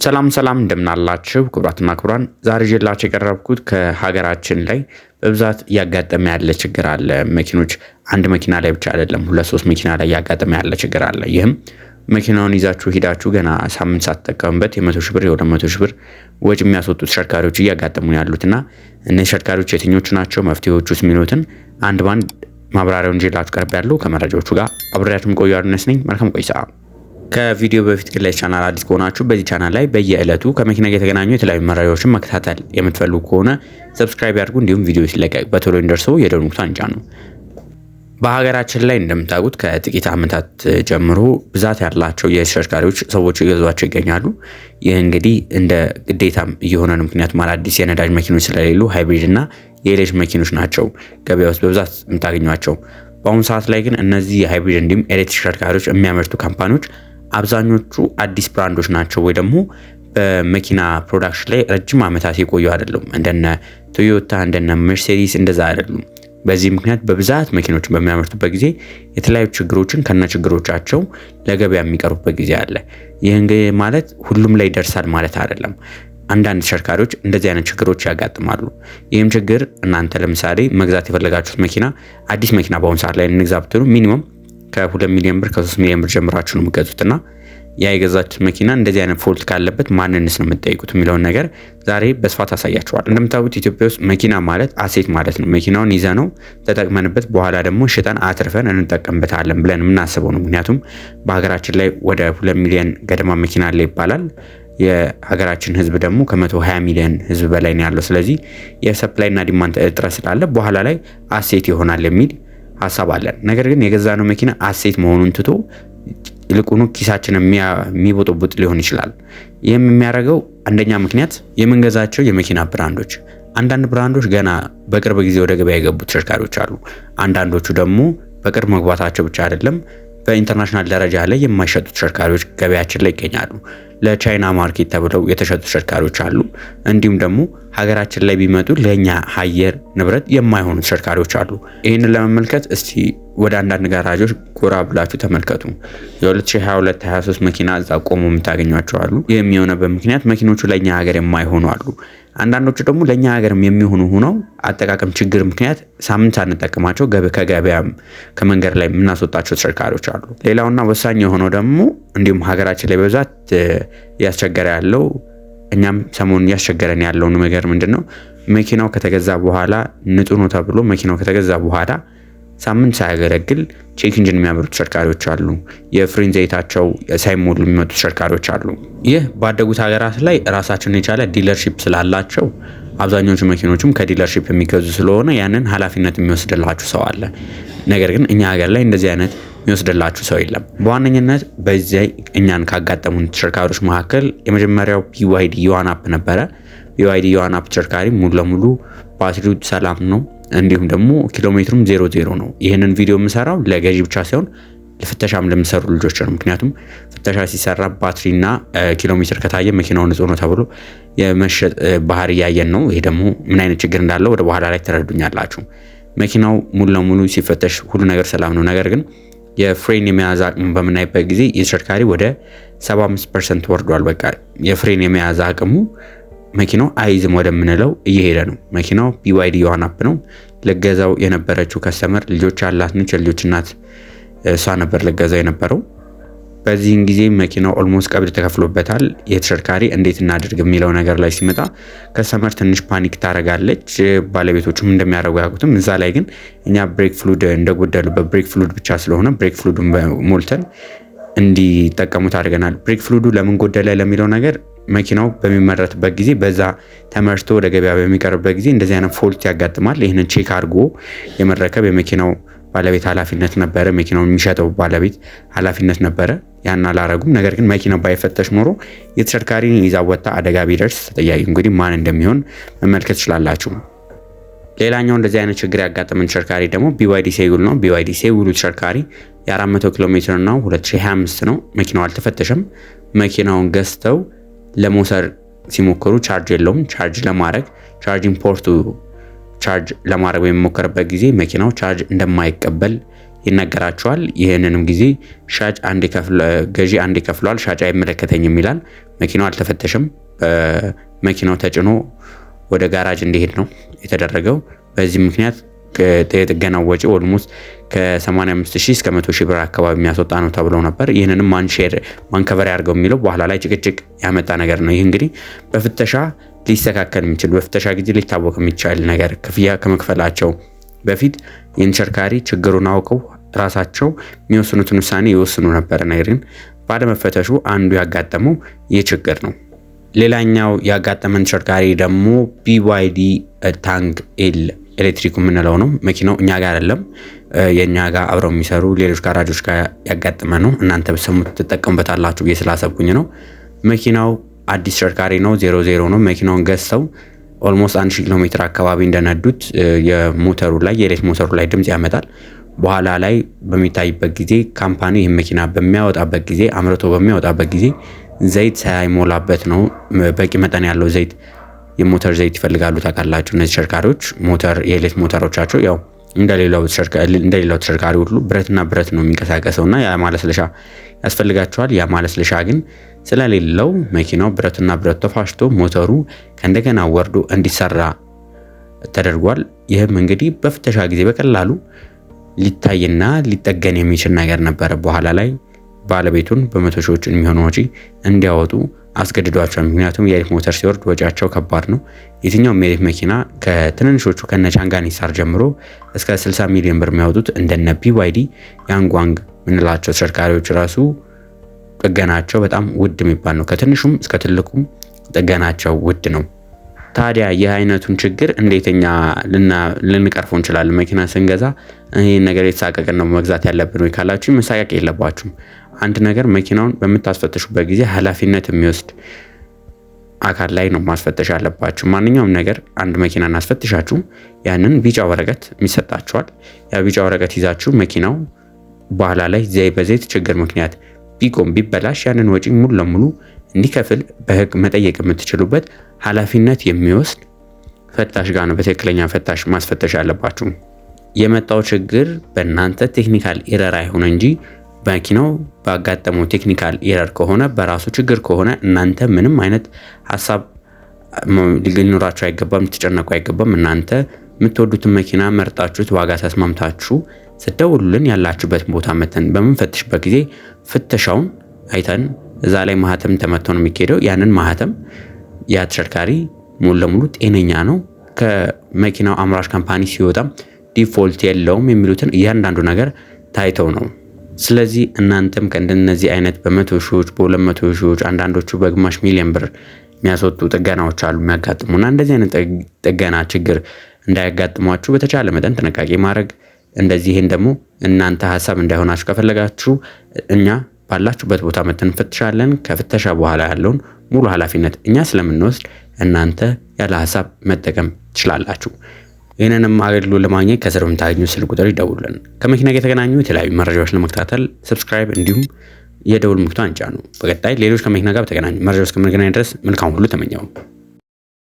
ሰላም እንደምናላችሁ ክቡራትና ክቡራን፣ ዛሬ ይዤላችሁ የቀረብኩት ከሀገራችን ላይ በብዛት እያጋጠመ ያለ ችግር አለ። መኪኖች አንድ መኪና ላይ ብቻ አይደለም፣ 2-3 መኪና ላይ እያጋጠመ ያለ ችግር አለ። ይህም መኪናውን ይዛችሁ ሂዳችሁ ገና ሳምንት ሳትጠቀሙበት የ100 ሺህ ብር የ200 ሺህ ብር ወጪ የሚያስወጡ ተሽከርካሪዎች እያጋጠሙ ያሉትና እነዚህ ተሽከርካሪዎች የትኞቹ ናቸው፣ መፍትሄዎቹስ የሚሉትን አንድ ባንድ ማብራሪያውን ይዤላችሁ ቀርቤያለሁ። ከመረጃዎቹ ጋር አብሬያችሁም ቆዩ። አርነስ ነኝ። መልካም ቆይታ። ከቪዲዮ በፊት ግን ቻናል አዲስ ከሆናችሁ በዚህ ቻናል ላይ በየዕለቱ ከመኪና ጋር የተገናኙ የተለያዩ መረጃዎችን መከታተል የምትፈልጉ ከሆነ ሰብስክራይብ ያድርጉ። እንዲሁም ቪዲዮ ሲለቀቅ በቶሎ እንዲደርሰው የደወል ምልክቱን ይጫኑ። በሀገራችን ላይ እንደምታውቁት ከጥቂት ዓመታት ጀምሮ ብዛት ያላቸው የተሽከርካሪዎች ሰዎች ይገዟቸው ይገኛሉ። ይህ እንግዲህ እንደ ግዴታም እየሆነ ነው። ምክንያቱም አዳዲስ የነዳጅ መኪኖች ስለሌሉ ሃይብሪድ እና የኤሌክትሪክ መኪኖች ናቸው ገበያ ውስጥ በብዛት የምታገኟቸው። በአሁኑ ሰዓት ላይ ግን እነዚህ የሃይብሪድ እንዲሁም ኤሌክትሪክ ተሽከርካሪዎች የሚያመርቱ ካምፓኒዎች አብዛኞቹ አዲስ ብራንዶች ናቸው ወይ ደግሞ በመኪና ፕሮዳክሽን ላይ ረጅም ዓመታት የቆዩ አይደሉም። እንደነ ቶዮታ እንደነ መርሴዲስ እንደዛ አይደሉም። በዚህ ምክንያት በብዛት መኪኖችን በሚያመርቱበት ጊዜ የተለያዩ ችግሮችን ከነችግሮቻቸው ለገበያ የሚቀርቡበት ጊዜ አለ። ይህ እንግዲህ ማለት ሁሉም ላይ ይደርሳል ማለት አይደለም። አንዳንድ ተሽከርካሪዎች እንደዚህ አይነት ችግሮች ያጋጥማሉ። ይህም ችግር እናንተ ለምሳሌ መግዛት የፈለጋችሁት መኪና አዲስ መኪና በአሁኑ ሰዓት ላይ እንግዛ ብትሉ ሚኒመም ከ2 ሚሊዮን ብር ከ3 ሚሊዮን ብር ጀምራችሁ ነው የምትገዙትና ያ የገዛችሁት መኪና እንደዚህ አይነት ፎልት ካለበት ማንንስ ነው የምትጠይቁት የሚለውን ነገር ዛሬ በስፋት አሳያችኋል። እንደምታውቁት ኢትዮጵያ ውስጥ መኪና ማለት አሴት ማለት ነው። መኪናውን ይዘነው ተጠቅመንበት በኋላ ደግሞ ሽጠን አትርፈን እንጠቀምበታለን ብለን የምናስበው ነው። ምክንያቱም በሀገራችን ላይ ወደ 2 ሚሊዮን ገደማ መኪና አለ ይባላል። የሀገራችን ህዝብ ደግሞ ከ120 ሚሊዮን ህዝብ በላይ ነው ያለው። ስለዚህ የሰፕላይ እና ዲማንድ እጥረት ስላለ በኋላ ላይ አሴት ይሆናል የሚል ሀሳብ አለን። ነገር ግን የገዛነው መኪና አሴት መሆኑን ትቶ ይልቁኑ ኪሳችንን የሚቦጥቡጥ ሊሆን ይችላል። ይህም የሚያደርገው አንደኛ ምክንያት የምንገዛቸው የመኪና ብራንዶች፣ አንዳንድ ብራንዶች ገና በቅርብ ጊዜ ወደ ገበያ የገቡ ተሽከርካሪዎች አሉ። አንዳንዶቹ ደግሞ በቅርብ መግባታቸው ብቻ አይደለም በኢንተርናሽናል ደረጃ ላይ የማይሸጡ ተሽከርካሪዎች ገበያችን ላይ ይገኛሉ። ለቻይና ማርኬት ተብለው የተሸጡ ተሽከርካሪዎች አሉ። እንዲሁም ደግሞ ሀገራችን ላይ ቢመጡ ለኛ አየር ንብረት የማይሆኑ ተሽከርካሪዎች አሉ። ይህንን ለመመልከት እስቲ ወደ አንዳንድ ጋራጆች ጎራ ብላችሁ ተመልከቱ። የ2022-23 መኪና እዛ ቆሞ የምታገኟቸው አሉ። ይህ የሚሆነበት ምክንያት መኪኖቹ ለኛ ሀገር የማይሆኑ አሉ። አንዳንዶቹ ደግሞ ለኛ ሀገርም የሚሆኑ ሆነው አጠቃቀም ችግር ምክንያት ሳምንት ሳንጠቀማቸው ከገበያም ከመንገድ ላይ የምናስወጣቸው ተሽከርካሪዎች አሉ። ሌላውና ወሳኝ የሆነው ደግሞ እንዲሁም ሀገራችን ላይ በብዛት እያስቸገረ ያለው እኛም ሰሞኑን እያስቸገረን ያለው ነገር ምንድነው? መኪናው ከተገዛ በኋላ ንጹህ ነው ተብሎ መኪናው ከተገዛ በኋላ ሳምንት ሳያገለግል ቼክ ኢንጂን የሚያመርቱ ተሽከርካሪዎች አሉ። የፍሬን ዘይታቸው ሳይሞሉ የሚመጡ ተሽከርካሪዎች አሉ። ይህ ባደጉት ሀገራት ላይ ራሳቸውን የቻለ ዲለርሺፕ ስላላቸው አብዛኞቹ መኪኖችም ከዲለርሺፕ የሚገዙ ስለሆነ ያንን ኃላፊነት የሚወስድላችሁ ሰው አለ። ነገር ግን እኛ ሀገር ላይ እንደዚህ አይነት የሚወስድላችሁ ሰው የለም። በዋነኝነት በዚህ እኛን ካጋጠሙን ተሽከርካሪዎች መካከል የመጀመሪያው BYD ዮዋንአፕ ነበረ። BYD ዮዋንአፕ ተሽከርካሪ ሙሉ ለሙሉ ባትሪው ሰላም ነው፣ እንዲሁም ደግሞ ኪሎሜትሩም 0 ነው። ይህንን ቪዲዮ የምሰራው ለገዢ ብቻ ሳይሆን ለፍተሻም ለሚሰሩ ልጆች ነው። ምክንያቱም ፍተሻ ሲሰራ ባትሪና ኪሎሜትር ከታየ መኪናው ንጹህ ነው ተብሎ የመሸጥ ባህሪ ያየን ነው። ይሄ ደግሞ ምን አይነት ችግር እንዳለው ወደ በኋላ ላይ ተረዱኛላችሁ። መኪናው ሙሉ ለሙሉ ሲፈተሽ ሁሉ ነገር ሰላም ነው። ነገር ግን የፍሬን የመያዝ አቅሙ በምናይበት ጊዜ የተሽከርካሪ ወደ 75% ወርዷል። በቃ የፍሬን የመያዝ አቅሙ መኪናው አይዝም ወደምንለው እየሄደ ነው። መኪናው BYD ዮዋንአፕ ነው። ለገዛው የነበረችው ከስተመር ልጆች ያላት ነች። የልጆች እናት እሷ ነበር ለገዛው የነበረው። በዚህን ጊዜ መኪናው ኦልሞስት ቀብድ ተከፍሎበታል። የተሽከርካሪ እንዴት እናድርግ የሚለው ነገር ላይ ሲመጣ ከስተመር ትንሽ ፓኒክ ታደርጋለች። ባለቤቶቹም እንደሚያደርጉ ያውቁትም። እዛ ላይ ግን እኛ ብሬክ ፍሉድ እንደጎደሉ በብሬክ ፍሉድ ብቻ ስለሆነ ብሬክ ፍሉዱን ሞልተን እንዲጠቀሙት አድርገናል። ብሬክ ፍሉዱ ለምን ጎደለ ለሚለው ነገር መኪናው በሚመረትበት ጊዜ በዛ ተመርቶ ወደ ገበያ በሚቀርብበት ጊዜ እንደዚህ አይነት ፎልት ያጋጥማል። ይህንን ቼክ አድርጎ የመረከብ የመኪናው ባለቤት ኃላፊነት ነበረ። መኪናውን የሚሸጠው ባለቤት ኃላፊነት ነበረ። ያን አላረጉም። ነገር ግን መኪናው ባይፈተሽ ኖሮ የተሽከርካሪን ይዛ ወጣ አደጋ ቢደርስ ተጠያቂ እንግዲህ ማን እንደሚሆን መመልከት ትችላላችሁ። ሌላኛው እንደዚህ አይነት ችግር ያጋጠመን ተሽከርካሪ ደግሞ BYD ሴጉል ነው። BYD ሴጉል ተሽከርካሪ የ400 ኪሎ ሜትር ነው። 2025 ነው። መኪናው አልተፈተሸም። መኪናውን ገዝተው ለመውሰድ ሲሞክሩ ቻርጅ የለውም። ቻርጅ ለማድረግ ቻርጂንግ ፖርቱ ቻርጅ ለማድረግ በሚሞከርበት ጊዜ መኪናው ቻርጅ እንደማይቀበል ይነገራቸዋል። ይህንንም ጊዜ ሻጭ ገዢ አንዴ ከፍሏል፣ ሻጭ አይመለከተኝም ይላል። መኪናው አልተፈተሸም። መኪናው ተጭኖ ወደ ጋራጅ እንዲሄድ ነው የተደረገው። በዚህ ምክንያት የጥገናው ወጪ ኦልሞስት ከ85,000 እስከ 100,000 ብር አካባቢ የሚያስወጣ ነው ተብለው ነበር። ይህንንም ማንከቨር ያድርገው የሚለው በኋላ ላይ ጭቅጭቅ ያመጣ ነገር ነው። ይህ እንግዲህ በፍተሻ ሊስተካከል የሚችል በፍተሻ ጊዜ ሊታወቅ የሚቻል ነገር፣ ክፍያ ከመክፈላቸው በፊት የተሽከርካሪ ችግሩን አውቀው ራሳቸው የሚወስኑትን ውሳኔ ይወስኑ ነበር። ነገር ግን ባለመፈተሹ አንዱ ያጋጠመው ይህ ችግር ነው። ሌላኛው ያጋጠመን ተሽከርካሪ ደግሞ BYD ታንግ ኤል ኤሌክትሪክ የምንለው ነው። መኪናው እኛ ጋር አይደለም፣ የኛ ጋር አብረው የሚሰሩ ሌሎች ጋራጆች ጋር ያጋጠመ ነው። እናንተ በሰሙት ትጠቀሙበታላችሁ ብዬ ስላሰብኩኝ ነው። መኪናው አዲስ ተሽከርካሪ ነው፣ 00 ነው። መኪናውን ገዝተው ኦልሞስት 1000 ኪሎ ሜትር አካባቢ እንደነዱት የኤሌክትሪክ ሞተሩ ላይ ድምጽ ያመጣል። በኋላ ላይ በሚታይበት ጊዜ ካምፓኒ ይህን መኪና በሚያወጣበት ጊዜ አምርቶ በሚያወጣበት ጊዜ ዘይት ሳይሞላበት ነው። በቂ መጠን ያለው ዘይት የሞተር ዘይት ይፈልጋሉ። ታውቃላችሁ እነዚህ ተሽከርካሪዎች የኤሌክትሪክ ሞተሮቻቸው ያው እንደሌላው ተሽከርካሪ ሁሉ ብረትና ብረት ነው የሚንቀሳቀሰውና ያ ማለስለሻ ያስፈልጋቸዋል። ያ ማለስለሻ ግን ስለሌለው መኪናው ብረትና ብረት ተፋሽቶ ሞተሩ ከእንደገና ወርዶ እንዲሰራ ተደርጓል። ይህም እንግዲህ በፍተሻ ጊዜ በቀላሉ ሊታይና ሊጠገን የሚችል ነገር ነበረ። በኋላ ላይ ባለቤቱን በመቶ ሺዎች የሚሆኑ ወጪ እንዲያወጡ አስገድዷቸዋል። ምክንያቱም የኤሌክትሪክ ሞተር ሲወርድ ወጪያቸው ከባድ ነው። የትኛውም የኤሌክትሪክ መኪና ከትንንሾቹ ከነቻንጋ ኒሳር ጀምሮ እስከ 60 ሚሊዮን ብር የሚያወጡት እንደነ BYD ያንጓንግ ምንላቸው ተሽከርካሪዎች ራሱ ጥገናቸው በጣም ውድ የሚባል ነው። ከትንሹም እስከ ትልቁም ጥገናቸው ውድ ነው። ታዲያ ይህ አይነቱን ችግር እንዴተኛ ልንቀርፈው እንችላለን? መኪና ስንገዛ ይህን ነገር የተሳቀቅን ነው መግዛት ያለብን ወይ ካላችሁ መሳቀቅ የለባችሁም። አንድ ነገር መኪናውን በምታስፈትሹበት ጊዜ ኃላፊነት የሚወስድ አካል ላይ ነው ማስፈተሽ ያለባችሁ። ማንኛውም ነገር አንድ መኪና እናስፈትሻችሁ ያንን ቢጫ ወረቀት የሚሰጣችኋል። ያ ቢጫ ወረቀት ይዛችሁ መኪናው በኋላ ላይ በዘይት ችግር ምክንያት ቢቆም ቢበላሽ ያንን ወጪ ሙሉ ለሙሉ እንዲከፍል በህግ መጠየቅ የምትችሉበት ኃላፊነት የሚወስድ ፈታሽ ጋር ነው በትክክለኛ ፈታሽ ማስፈተሽ ያለባችሁ። የመጣው ችግር በእናንተ ቴክኒካል ኤረር አይሆን እንጂ መኪናው ባጋጠመው ቴክኒካል ኤረር ከሆነ በራሱ ችግር ከሆነ እናንተ ምንም አይነት ሀሳብ ሊኖራችሁ አይገባም፣ ልትጨነቁ አይገባም። እናንተ የምትወዱትን መኪና መርጣችሁት ዋጋ ተስማምታችሁ ስትደውሉልን ያላችሁበት ቦታ መተን በምንፈትሽበት ጊዜ ፍተሻውን አይተን እዛ ላይ ማህተም ተመቶ ነው የሚካሄደው። ያንን ማህተም ያ ተሽከርካሪ ሙሉ ለሙሉ ጤነኛ ነው፣ ከመኪናው አምራች ካምፓኒ ሲወጣም ዲፎልት የለውም የሚሉትን እያንዳንዱ ነገር ታይተው ነው። ስለዚህ እናንተም ከእንደነዚህ አይነት በመቶ ሺዎች በ200 ሺዎች አንዳንዶቹ በግማሽ ሚሊዮን ብር የሚያስወጡ ጥገናዎች አሉ የሚያጋጥሙና እንደዚህ አይነት ጥገና ችግር እንዳያጋጥሟችሁ በተቻለ መጠን ጥንቃቄ ማድረግ እንደዚህ። ይሄን ደግሞ እናንተ ሀሳብ እንዳይሆናችሁ ከፈለጋችሁ እኛ ባላችሁበት ቦታ መተን እንፈትሻለን። ከፍተሻ በኋላ ያለውን ሙሉ ኃላፊነት እኛ ስለምንወስድ እናንተ ያለ ሀሳብ መጠቀም ትችላላችሁ። ይህንንም አገልግሎት ለማግኘት ከስር በምታገኙ ስልክ ቁጥር ይደውሉልን። ከመኪና ጋር የተገናኙ የተለያዩ መረጃዎች ለመከታተል ሰብስክራይብ እንዲሁም የደውል ምልክቱን አንጫኑ። በቀጣይ ሌሎች ከመኪና ጋር በተገናኙ መረጃዎች እስከምንገናኝ ድረስ መልካም ሁሉ ተመኘው።